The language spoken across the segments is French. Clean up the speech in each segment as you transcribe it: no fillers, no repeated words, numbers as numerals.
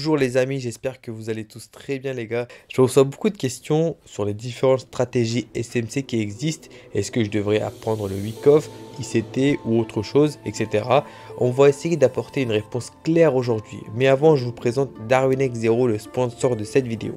Bonjour les amis, j'espère que vous allez tous très bien les gars. Je reçois beaucoup de questions sur les différentes stratégies SMC qui existent. Est-ce que je devrais apprendre le Wyckoff, ICT ou autre chose, etc. On va essayer d'apporter une réponse claire aujourd'hui. Mais avant, je vous présente Darwinex Zero, le sponsor de cette vidéo.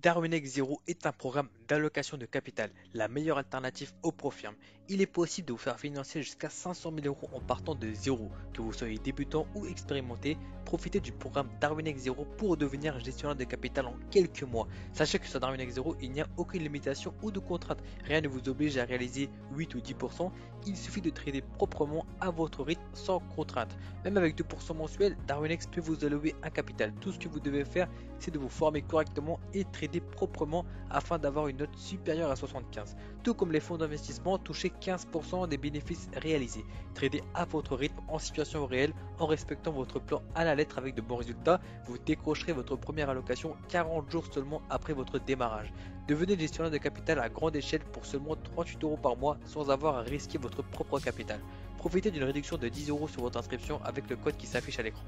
Darwinex Zero est un programme d'allocation de capital, la meilleure alternative au profit. Il est possible de vous faire financer jusqu'à 500 000 euros en partant de zéro. Que vous soyez débutant ou expérimenté, profitez du programme Darwinex Zero pour devenir gestionnaire de capital en quelques mois. Sachez que sur Darwinex Zero, il n'y a aucune limitation ou de contrainte. Rien ne vous oblige à réaliser 8 ou 10%. Il suffit de trader proprement à votre rythme sans contrainte. Même avec 2% mensuels, Darwinex peut vous allouer un capital. Tout ce que vous devez faire, c'est de vous former correctement et trader proprement afin d'avoir une note supérieure à 75. Tout comme les fonds d'investissement, touchez 15% des bénéfices réalisés. Tradez à votre rythme en situation réelle en respectant votre plan à la lettre avec de bons résultats. Vous décrocherez votre première allocation 40 jours seulement après votre démarrage. Devenez gestionnaire de capital à grande échelle pour seulement 38 euros par mois sans avoir à risquer votre propre capital. Profitez d'une réduction de 10 euros sur votre inscription avec le code qui s'affiche à l'écran.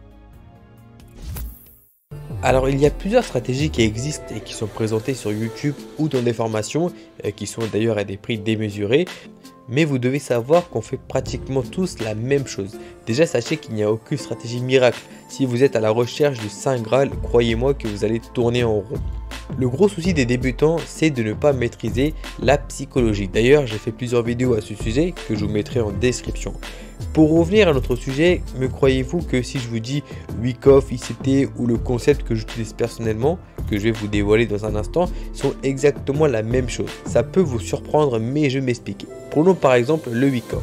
Alors il y a plusieurs stratégies qui existent et qui sont présentées sur YouTube ou dans des formations qui sont d'ailleurs à des prix démesurés. Mais vous devez savoir qu'on fait pratiquement tous la même chose. Déjà sachez qu'il n'y a aucune stratégie miracle. Si vous êtes à la recherche du Saint Graal, croyez-moi que vous allez tourner en rond. Le gros souci des débutants, c'est de ne pas maîtriser la psychologie. D'ailleurs, j'ai fait plusieurs vidéos à ce sujet que je vous mettrai en description. Pour revenir à notre sujet, me croyez-vous que si je vous dis Wyckoff, ICT ou le concept que j'utilise personnellement, que je vais vous dévoiler dans un instant, sont exactement la même chose? Ça peut vous surprendre, mais je m'explique. Prenons par exemple le Wyckoff.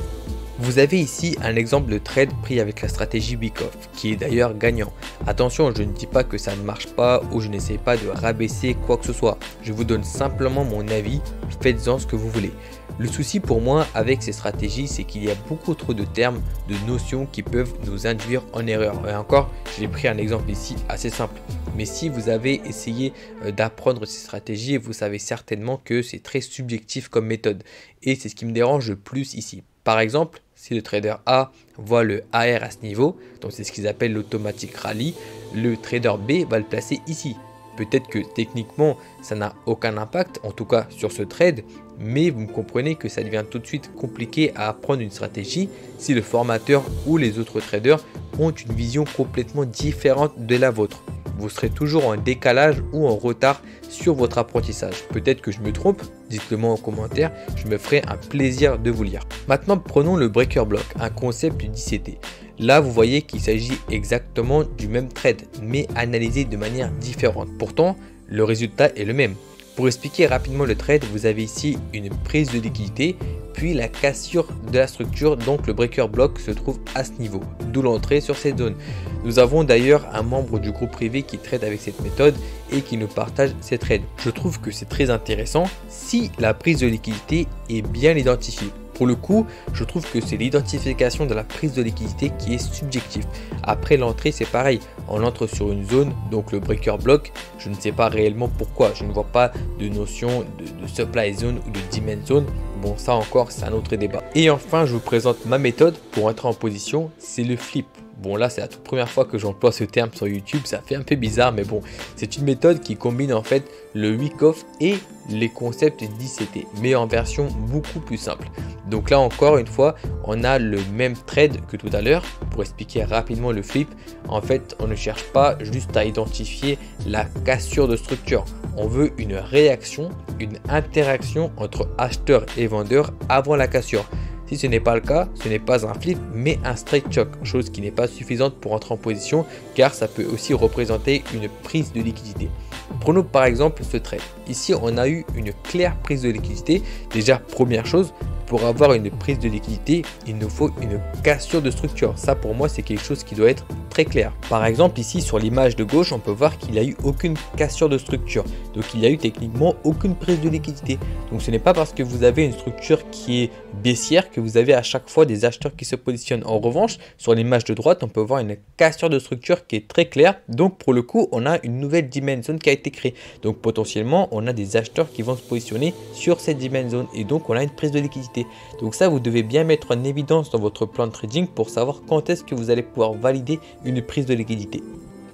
Vous avez ici un exemple de trade pris avec la stratégie Wyckoff, qui est d'ailleurs gagnant. Attention, je ne dis pas que ça ne marche pas ou je n'essaie pas de rabaisser quoi que ce soit. Je vous donne simplement mon avis, faites-en ce que vous voulez. Le souci pour moi avec ces stratégies, c'est qu'il y a beaucoup trop de termes, de notions qui peuvent nous induire en erreur. Et encore, j'ai pris un exemple ici assez simple. Mais si vous avez essayé d'apprendre ces stratégies, vous savez certainement que c'est très subjectif comme méthode. Et c'est ce qui me dérange le plus ici. Par exemple, si le trader A voit le AR à ce niveau, donc c'est ce qu'ils appellent l'automatique rally, le trader B va le placer ici. Peut-être que techniquement ça n'a aucun impact, en tout cas sur ce trade, mais vous me comprenez que ça devient tout de suite compliqué à apprendre une stratégie si le formateur ou les autres traders ont une vision complètement différente de la vôtre. Vous serez toujours en décalage ou en retard sur votre apprentissage. Peut-être que je me trompe, dites-le moi en commentaire, je me ferai un plaisir de vous lire. Maintenant prenons le breaker block, un concept d'ICT. Là vous voyez qu'il s'agit exactement du même trade, mais analysé de manière différente. Pourtant, le résultat est le même. Pour expliquer rapidement le trade, vous avez ici une prise de liquidité, puis la cassure de la structure, donc le breaker block se trouve à ce niveau, d'où l'entrée sur cette zone. Nous avons d'ailleurs un membre du groupe privé qui trade avec cette méthode et qui nous partage ses trades. Je trouve que c'est très intéressant si la prise de liquidité est bien identifiée. Pour le coup, je trouve que c'est l'identification de la prise de liquidité qui est subjective. Après l'entrée, c'est pareil. On entre sur une zone, donc le breaker block. Je ne sais pas réellement pourquoi. Je ne vois pas de notion de supply zone ou de demand zone. Bon, ça encore, c'est un autre débat. Et enfin, je vous présente ma méthode pour entrer en position. C'est le flip. Bon, là, c'est la toute première fois que j'emploie ce terme sur YouTube. Ça fait un peu bizarre, mais bon, c'est une méthode qui combine en fait le Wyckoff et les concepts d'ICT, mais en version beaucoup plus simple. Donc là encore une fois, on a le même trade que tout à l'heure. Pour expliquer rapidement le flip, en fait, on ne cherche pas juste à identifier la cassure de structure. On veut une réaction, une interaction entre acheteur et vendeur avant la cassure. Si ce n'est pas le cas, ce n'est pas un flip mais un straight choc, chose qui n'est pas suffisante pour entrer en position car ça peut aussi représenter une prise de liquidité. Prenons par exemple ce trade. Ici on a eu une claire prise de liquidité. Déjà première chose, pour avoir une prise de liquidité, il nous faut une cassure de structure. Ça pour moi c'est quelque chose qui doit être très clair. Par exemple ici sur l'image de gauche on peut voir qu'il n'y a eu aucune cassure de structure. Donc il n'y a eu techniquement aucune prise de liquidité. Donc ce n'est pas parce que vous avez une structure qui est baissière que vous avez à chaque fois des acheteurs qui se positionnent. En revanche sur l'image de droite on peut voir une cassure de structure qui est très claire. Donc pour le coup on a une nouvelle demand zone qui a été créée. Donc potentiellement on a des acheteurs qui vont se positionner sur cette demand zone et donc on a une prise de liquidité. Donc ça vous devez bien mettre en évidence dans votre plan de trading pour savoir quand est-ce que vous allez pouvoir valider une prise de liquidité.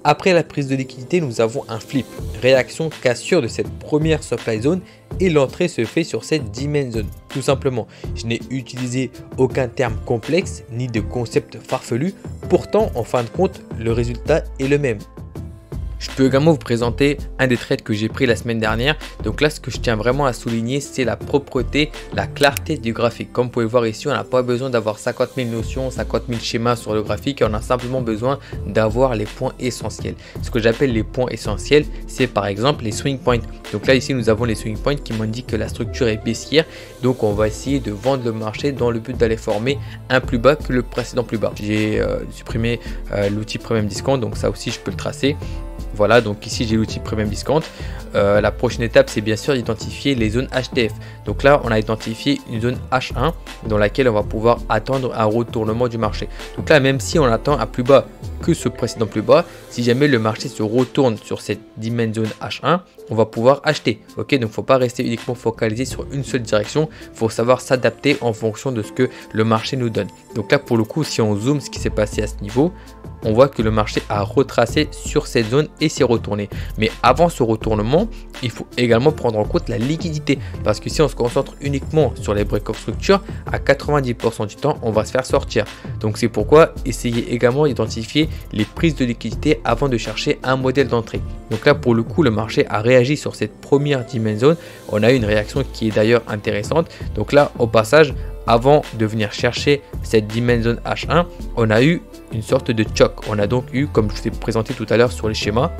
Après la prise de liquidité, nous avons un flip, réaction cassure de cette première supply zone et l'entrée se fait sur cette demand zone. Tout simplement, je n'ai utilisé aucun terme complexe ni de concept farfelu, pourtant en fin de compte, le résultat est le même. Je peux également vous présenter un des trades que j'ai pris la semaine dernière. Donc là, ce que je tiens vraiment à souligner, c'est la propreté, la clarté du graphique. Comme vous pouvez voir ici, on n'a pas besoin d'avoir 50 000 notions, 50 000 schémas sur le graphique. On a simplement besoin d'avoir les points essentiels. Ce que j'appelle les points essentiels, c'est par exemple les swing points. Donc là, ici, nous avons les swing points qui m'indiquent que la structure est baissière. Donc on va essayer de vendre le marché dans le but d'aller former un plus bas que le précédent plus bas. J'ai supprimé l'outil Premium Discount, donc ça aussi, je peux le tracer. Voilà, donc ici j'ai l'outil Premium Discount. La prochaine étape, c'est bien sûr d'identifier les zones HTF. Donc là, on a identifié une zone H1 dans laquelle on va pouvoir attendre un retournement du marché. Donc là, même si on attend un plus bas que ce précédent plus bas, si jamais le marché se retourne sur cette demand zone H1, on va pouvoir acheter. Ok, donc il ne faut pas rester uniquement focalisé sur une seule direction. Il faut savoir s'adapter en fonction de ce que le marché nous donne. Donc là, pour le coup, si on zoome ce qui s'est passé à ce niveau, on voit que le marché a retracé sur cette zone et s'est retourné. Mais avant ce retournement, il faut également prendre en compte la liquidité. Parce que si on se concentre uniquement sur les break-off structures, à 90% du temps, on va se faire sortir. Donc c'est pourquoi essayez également d'identifier les prises de liquidité avant de chercher un modèle d'entrée. Donc là, pour le coup, le marché a réagi sur cette première demand zone. On a eu une réaction qui est d'ailleurs intéressante. Donc là, au passage, avant de venir chercher cette demand zone H1, on a eu une sorte de choc. On a donc eu, comme je vous ai présenté tout à l'heure sur les schémas,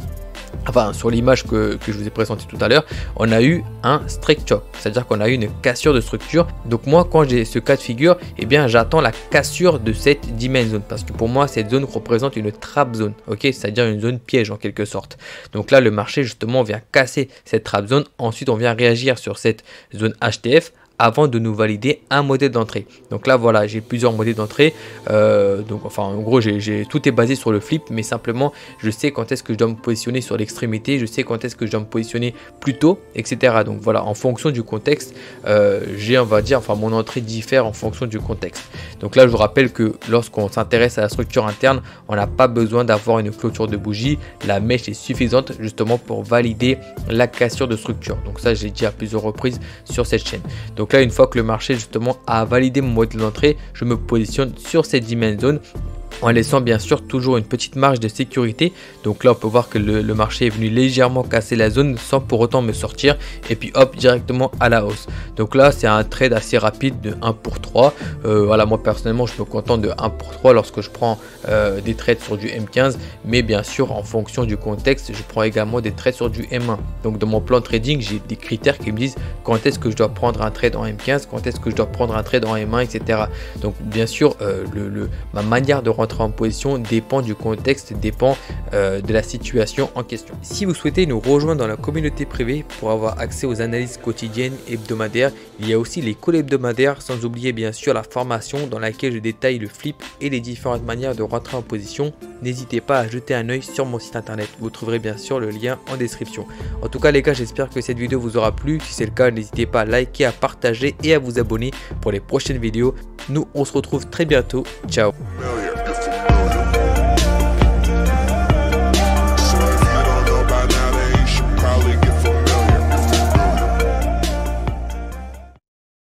enfin sur l'image que je vous ai présentée tout à l'heure, on a eu un strike choc, c'est-à-dire qu'on a eu une cassure de structure. Donc moi, quand j'ai ce cas de figure, eh bien j'attends la cassure de cette demand zone, parce que pour moi cette zone représente une trap zone, ok, c'est-à-dire une zone piège en quelque sorte. Donc là, le marché justement vient casser cette trap zone, ensuite on vient réagir sur cette zone HTF avant de nous valider un modèle d'entrée. Donc là voilà, j'ai plusieurs modèles d'entrée, donc enfin en gros tout est basé sur le flip, mais simplement je sais quand est-ce que je dois me positionner sur l'extrémité, je sais quand est-ce que je dois me positionner plus tôt, etc. Donc voilà, en fonction du contexte, on va dire, enfin mon entrée diffère en fonction du contexte. Donc là je vous rappelle que lorsqu'on s'intéresse à la structure interne, on n'a pas besoin d'avoir une clôture de bougie, la mèche est suffisante justement pour valider la cassure de structure. Donc ça, j'ai dit à plusieurs reprises sur cette chaîne. Donc là, une fois que le marché justement a validé mon modèle d'entrée, je me positionne sur cette demand zone en laissant bien sûr toujours une petite marge de sécurité. Donc là, on peut voir que le marché est venu légèrement casser la zone sans pour autant me sortir, et puis hop, directement à la hausse. Donc là, c'est un trade assez rapide de 1 pour 3. Voilà, moi personnellement, je me contente de 1 pour 3 lorsque je prends des trades sur du M15, mais bien sûr, en fonction du contexte, je prends également des trades sur du M1. Donc dans mon plan de trading, j'ai des critères qui me disent quand est-ce que je dois prendre un trade en M15, quand est-ce que je dois prendre un trade en M1, etc. Donc bien sûr, ma manière de rentrer en position dépend du contexte, dépend de la situation en question. Si vous souhaitez nous rejoindre dans la communauté privée pour avoir accès aux analyses quotidiennes et hebdomadaires, il y a aussi les calls hebdomadaires, sans oublier bien sûr la formation dans laquelle je détaille le flip et les différentes manières de rentrer en position. N'hésitez pas à jeter un œil sur mon site internet, vous trouverez bien sûr le lien en description. En tout cas les gars, j'espère que cette vidéo vous aura plu. Si c'est le cas, n'hésitez pas à liker, à partager et à vous abonner pour les prochaines vidéos. Nous on se retrouve très bientôt, ciao.